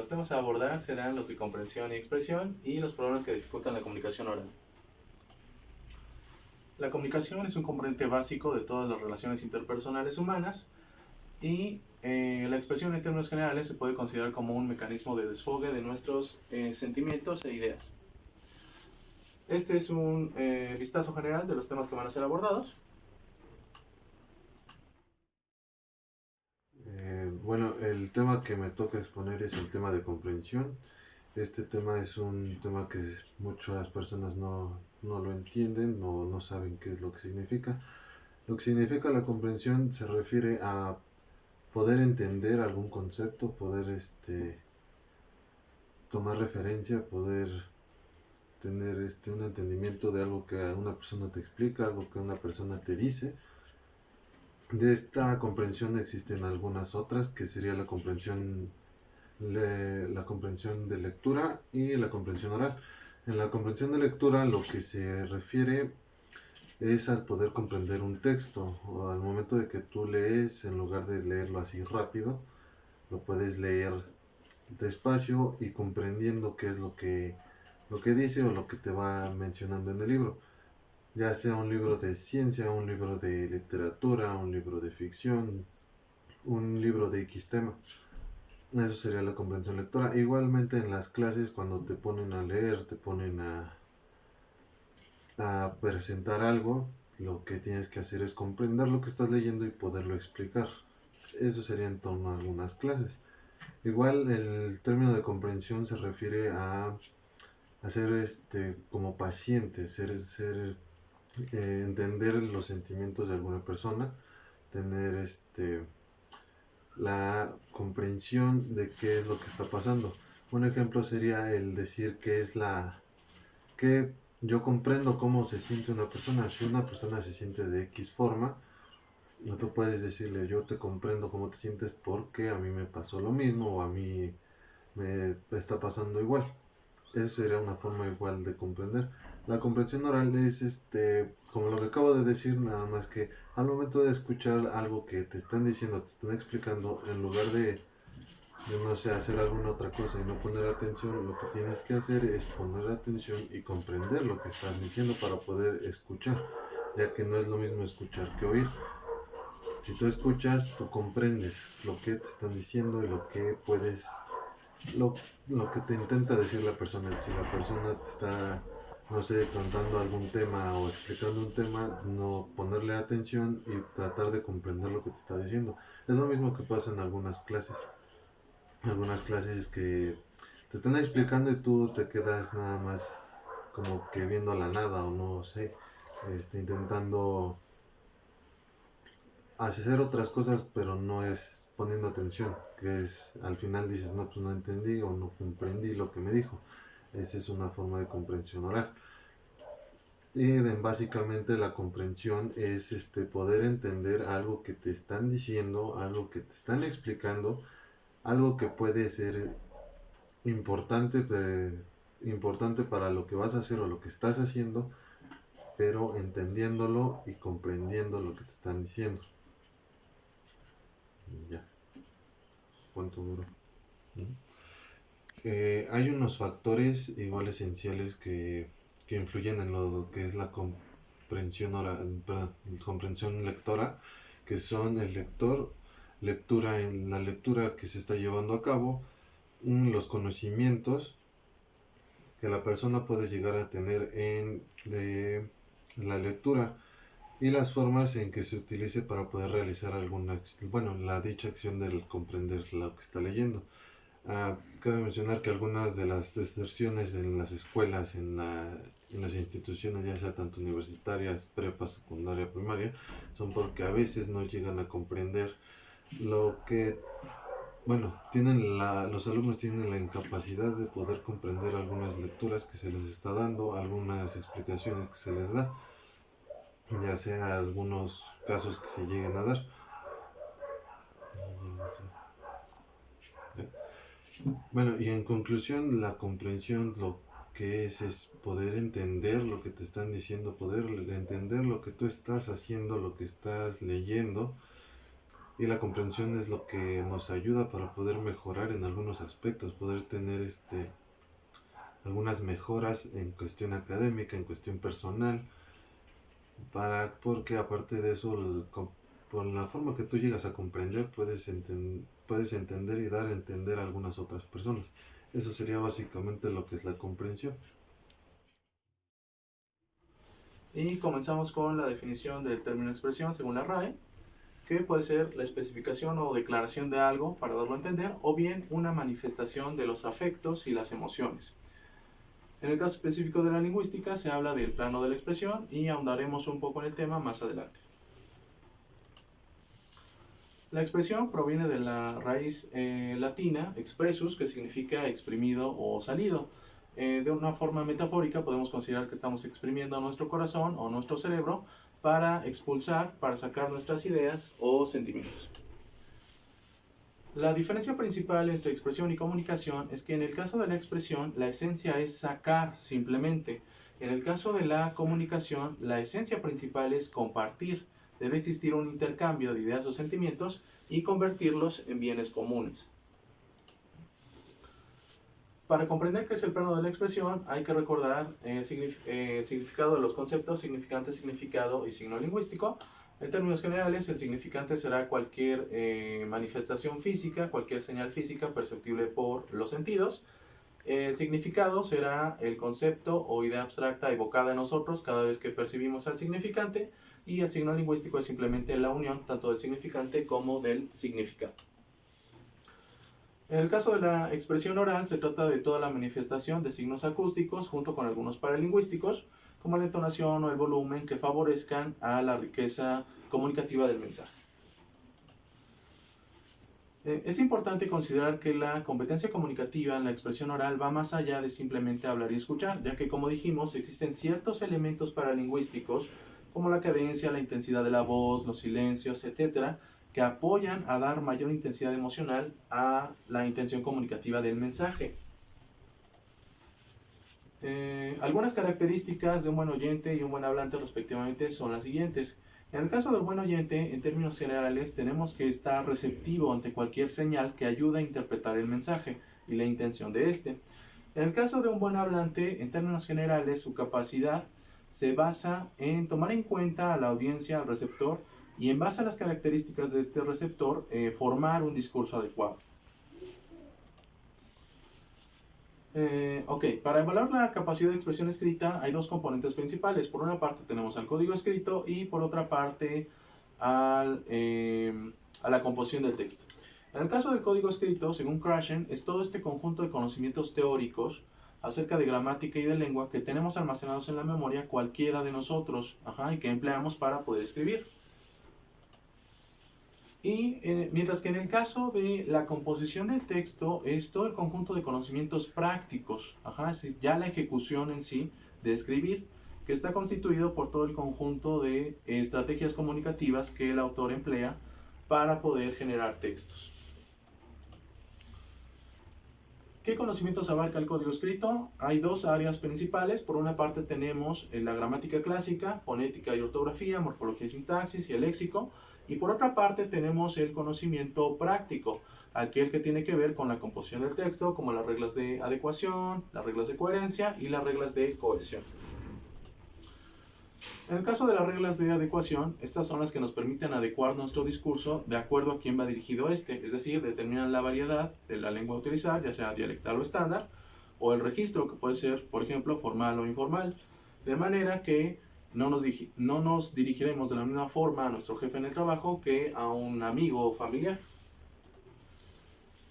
Los temas a abordar serán los de comprensión y expresión y los problemas que dificultan la comunicación oral. La comunicación es un componente básico de todas las relaciones interpersonales humanas y la expresión en términos generales se puede considerar como un mecanismo de desfogue de nuestros sentimientos e ideas. Este es un vistazo general de los temas que van a ser abordados. Bueno, el tema que me toca exponer es el tema de comprensión. Este tema es un tema que muchas personas no lo entienden, no saben qué es lo que significa. Lo que significa la comprensión se refiere a poder entender algún concepto, poder tomar referencia, poder tener un entendimiento de algo que una persona te explica, algo que una persona te dice. De esta comprensión existen algunas otras, que sería la comprensión de lectura y la comprensión oral. En la comprensión de lectura lo que se refiere es al poder comprender un texto, o al momento de que tú lees, en lugar de leerlo así rápido, lo puedes leer despacio y comprendiendo qué es lo que dice o lo que te va mencionando en el libro, ya sea un libro de ciencia, un libro de literatura, un libro de ficción, un libro de X tema. Eso sería la comprensión lectora. Igualmente en las clases, cuando te ponen a leer, te ponen a presentar algo, lo que tienes que hacer es comprender lo que estás leyendo y poderlo explicar. Eso sería en torno a algunas clases. Igual el término de comprensión se refiere a ser como paciente, entender los sentimientos de alguna persona, tener la comprensión de qué es lo que está pasando. Un ejemplo sería el decir que yo comprendo cómo se siente una persona. Si una persona se siente de X forma, no tú puedes decirle yo te comprendo cómo te sientes porque a mí me pasó lo mismo o a mí me está pasando igual. Esa sería una forma igual de comprender. La comprensión oral es como lo que acabo de decir, nada más que al momento de escuchar algo que te están diciendo, te están explicando, en lugar de no sé, hacer alguna otra cosa y no poner atención, lo que tienes que hacer es poner atención y comprender lo que están diciendo para poder escuchar, ya que no es lo mismo escuchar que oír. Si tú escuchas, tú comprendes lo que te están diciendo y lo, lo que te intenta decir la persona. Si la persona te está, no sé, contando algún tema o explicando un tema, no ponerle atención y tratar de comprender lo que te está diciendo. Es lo mismo que pasa en algunas clases que te están explicando y tú te quedas nada más como que viendo la nada o no sé, intentando hacer otras cosas pero no es poniendo atención, que es al final dices no, pues no entendí o no comprendí lo que me dijo. Esa es una forma de comprensión oral. Y básicamente la comprensión es poder entender algo que te están diciendo, algo que te están explicando, algo que puede ser importante, importante para lo que vas a hacer o lo que estás haciendo, pero entendiéndolo y comprendiendo lo que te están diciendo. Ya, ¿cuánto duró? Hay unos factores igual esenciales que influyen en lo que es la comprensión oral, perdón, comprensión lectora, que son el lector, lectura en la lectura que se está llevando a cabo, los conocimientos que la persona puede llegar a tener de la lectura y las formas en que se utilice para poder realizar la dicha acción del comprender lo que está leyendo. Cabe mencionar que algunas de las deserciones en las escuelas, en las instituciones, ya sea tanto universitarias, prepa, secundaria, primaria, son porque a veces no llegan a comprender lo que los alumnos tienen la incapacidad de poder comprender algunas lecturas que se les está dando, algunas explicaciones que se les da, ya sea algunos casos que se lleguen a dar. Bueno, y en conclusión, la comprensión lo que es poder entender lo que te están diciendo, poder entender lo que tú estás haciendo, lo que estás leyendo, Y la comprensión es lo que nos ayuda para poder mejorar en algunos aspectos, poder tener algunas mejoras en cuestión académica, en cuestión personal, porque aparte de eso, por la forma que tú llegas a comprender, puedes entender y dar a entender a algunas otras personas. Eso sería básicamente lo que es la comprensión. Y comenzamos con la definición del término expresión según la RAE, que puede ser la especificación o declaración de algo para darlo a entender, o bien una manifestación de los afectos y las emociones. En el caso específico de la lingüística se habla del plano de la expresión y ahondaremos un poco en el tema más adelante. La expresión proviene de la raíz latina expressus, que significa exprimido o salido. De una forma metafórica podemos considerar que estamos exprimiendo nuestro corazón o nuestro cerebro para expulsar, para sacar nuestras ideas o sentimientos. La diferencia principal entre expresión y comunicación es que en el caso de la expresión la esencia es sacar simplemente. En el caso de la comunicación la esencia principal es compartir. Debe existir un intercambio de ideas o sentimientos y convertirlos en bienes comunes. Para comprender qué es el plano de la expresión hay que recordar el significado de los conceptos significante, significado y signo lingüístico. En términos generales, el significante será cualquier manifestación física, cualquier señal física perceptible por los sentidos. El significado será el concepto o idea abstracta evocada en nosotros cada vez que percibimos al significante, y el signo lingüístico es simplemente la unión tanto del significante como del significado. En el caso de la expresión oral se trata de toda la manifestación de signos acústicos junto con algunos paralingüísticos, como la entonación o el volumen, que favorezcan a la riqueza comunicativa del mensaje. Es importante considerar que la competencia comunicativa en la expresión oral va más allá de simplemente hablar y escuchar, ya que, como dijimos, existen ciertos elementos paralingüísticos como la cadencia, la intensidad de la voz, los silencios, etc., que apoyan a dar mayor intensidad emocional a la intención comunicativa del mensaje. Algunas características de un buen oyente y un buen hablante respectivamente son las siguientes. En el caso del buen oyente, en términos generales, tenemos que estar receptivo ante cualquier señal que ayude a interpretar el mensaje y la intención de este. En el caso de un buen hablante, en términos generales, su capacidad se basa en tomar en cuenta a la audiencia, al receptor, y en base a las características de este receptor, formar un discurso adecuado. Para evaluar la capacidad de expresión escrita hay dos componentes principales. Por una parte tenemos al código escrito y por otra parte a la composición del texto. En el caso del código escrito, según Krashen, es todo este conjunto de conocimientos teóricos acerca de gramática y de lengua que tenemos almacenados en la memoria cualquiera de nosotros, y que empleamos para poder escribir. Y mientras que en el caso de la composición del texto es todo el conjunto de conocimientos prácticos, es decir, ya la ejecución en sí de escribir, que está constituido por todo el conjunto de estrategias comunicativas que el autor emplea para poder generar textos. ¿Qué conocimientos abarca el código escrito? Hay dos áreas principales. Por una parte tenemos la gramática clásica, fonética y ortografía, morfología y sintaxis y el léxico. Y por otra parte tenemos el conocimiento práctico, aquel que tiene que ver con la composición del texto, como las reglas de adecuación, las reglas de coherencia y las reglas de cohesión. En el caso de las reglas de adecuación, estas son las que nos permiten adecuar nuestro discurso de acuerdo a quién va dirigido este, es decir, determinan la variedad de la lengua a utilizar, ya sea dialectal o estándar, o el registro, que puede ser, por ejemplo, formal o informal, de manera que no nos dirigiremos de la misma forma a nuestro jefe en el trabajo que a un amigo o familiar.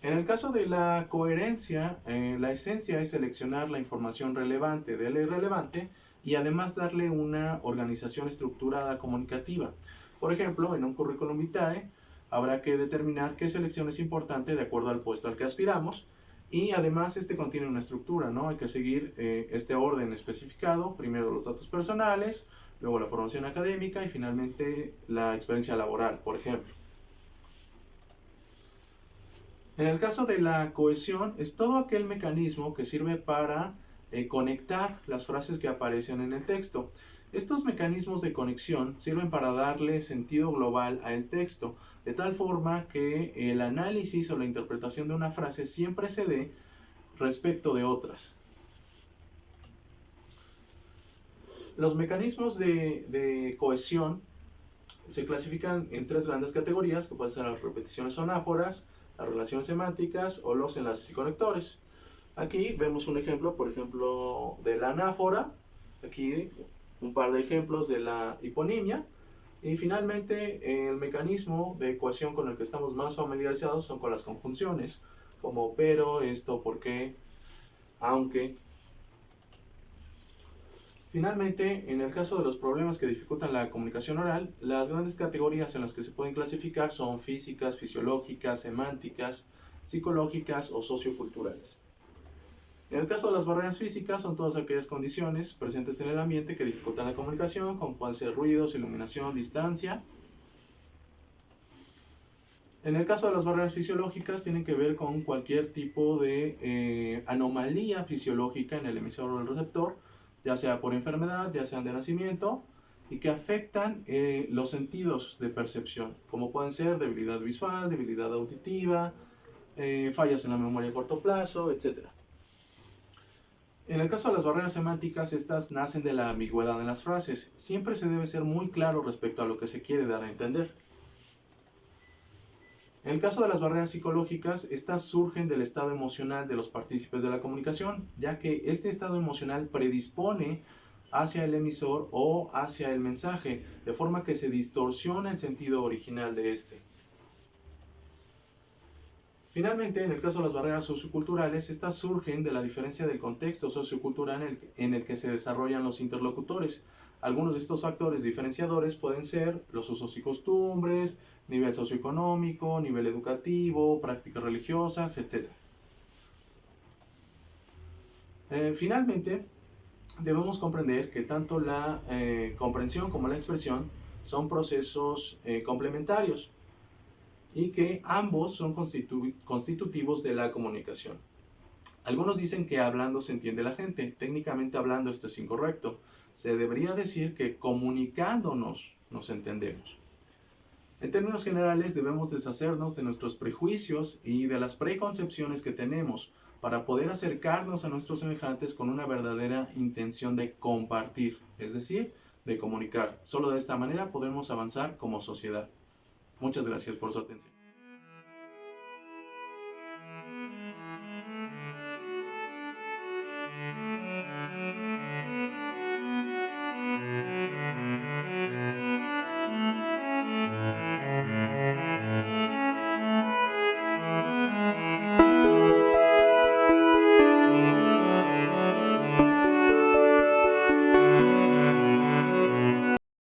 En el caso de la coherencia, la esencia es seleccionar la información relevante de la irrelevante y además darle una organización estructurada comunicativa. Por ejemplo, en un currículum vitae habrá que determinar qué selección es importante de acuerdo al puesto al que aspiramos, y además este contiene una estructura, ¿no? Hay que seguir este orden especificado: primero los datos personales, luego la formación académica y finalmente la experiencia laboral, por ejemplo. En el caso de la cohesión, es todo aquel mecanismo que sirve para conectar las frases que aparecen en el texto. Estos mecanismos de conexión sirven para darle sentido global al texto, de tal forma que el análisis o la interpretación de una frase siempre se dé respecto de otras. Los mecanismos de cohesión se clasifican en tres grandes categorías, que pueden ser las repeticiones sonáforas, las relaciones semánticas o los enlaces y conectores. Aquí vemos un ejemplo, por ejemplo, de la anáfora. Aquí un par de ejemplos de la hiponimia. Y finalmente, el mecanismo de cohesión con el que estamos más familiarizados son con las conjunciones, como pero, esto, porque, aunque. Finalmente, en el caso de los problemas que dificultan la comunicación oral, las grandes categorías en las que se pueden clasificar son físicas, fisiológicas, semánticas, psicológicas o socioculturales. En el caso de las barreras físicas, son todas aquellas condiciones presentes en el ambiente que dificultan la comunicación, como pueden ser ruidos, iluminación, distancia. En el caso de las barreras fisiológicas, tienen que ver con cualquier tipo de anomalía fisiológica en el emisor o el receptor, ya sea por enfermedad, ya sean de nacimiento, y que afectan los sentidos de percepción, como pueden ser debilidad visual, debilidad auditiva, fallas en la memoria a corto plazo, etc. En el caso de las barreras semánticas, estas nacen de la ambigüedad en las frases. Siempre se debe ser muy claro respecto a lo que se quiere dar a entender. En el caso de las barreras psicológicas, estas surgen del estado emocional de los partícipes de la comunicación, ya que este estado emocional predispone hacia el emisor o hacia el mensaje, de forma que se distorsiona el sentido original de este. Finalmente, en el caso de las barreras socioculturales, estas surgen de la diferencia del contexto sociocultural en el que se desarrollan los interlocutores. Algunos de estos factores diferenciadores pueden ser los usos y costumbres, nivel socioeconómico, nivel educativo, prácticas religiosas, etc. Finalmente, debemos comprender que tanto la comprensión como la expresión son procesos complementarios y que ambos son constitutivos de la comunicación. Algunos dicen que hablando se entiende la gente. Técnicamente hablando esto es incorrecto. Se debería decir que comunicándonos nos entendemos. En términos generales, debemos deshacernos de nuestros prejuicios y de las preconcepciones que tenemos para poder acercarnos a nuestros semejantes con una verdadera intención de compartir, es decir, de comunicar. Solo de esta manera podremos avanzar como sociedad. Muchas gracias por su atención.